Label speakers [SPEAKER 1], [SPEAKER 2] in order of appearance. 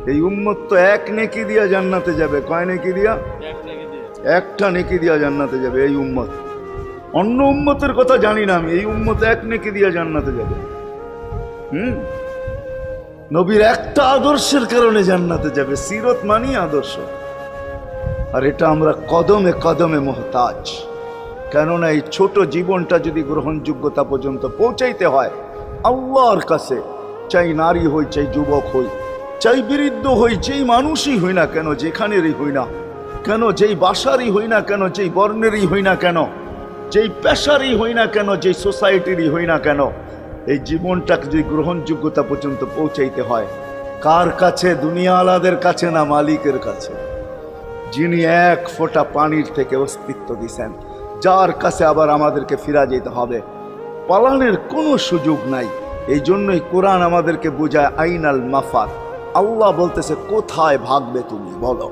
[SPEAKER 1] এই উম্মত তো এক নেকি দিয়া জান্নাতে যাবে। কয় নেকি দিয়া? একটা নেকি দিয়া জান্নাতে যাবে এই উম্মত। অন্য উম্মতের কথা জানি না আমি, এই উম্মত এক নেকি দিয়া জান্নাতে যাবে। নবীর একটা আদর্শের কারণে জান্নাতে যাবে। সিরত মানি আদর্শ, আর এটা আমরা কদমে কদমে মুহতাজ। কেননা এই ছোট জীবনটা যদি গ্রহণযোগ্যতা পর্যন্ত পৌঁছাইতে হয় আল্লাহর কাছে, চাই নারী হই, চাই যুবক হই, চাই বৃদ্ধ হই, যেই মানুষই হই না কেন, যেখানেরই হই না কেন, যেই বাসারই হই না কেন, যেই বর্ণেরই হই না কেন, যেই পেশারই হই না কেন, যেই সোসাইটিরই হই না কেন, এই জীবনটাকে যদি গ্রহণযোগ্যতা পর্যন্ত পৌঁছাইতে হয় কার কাছে? দুনিয়াওয়ালাদের কাছে না, মালিকের কাছে, যিনি এক ফোঁটা পানির থেকে অস্তিত্ব দিছেন, যার কাছে আবার আমাদেরকে ফিরা যেতে হবে। পালানের কোনো সুযোগ নাই। এই জন্যই কোরআন আমাদেরকে বোঝায় আইনাল মাফার। আল্লাহ বলতেছে কোথায় ভাগবে তুমি বলো।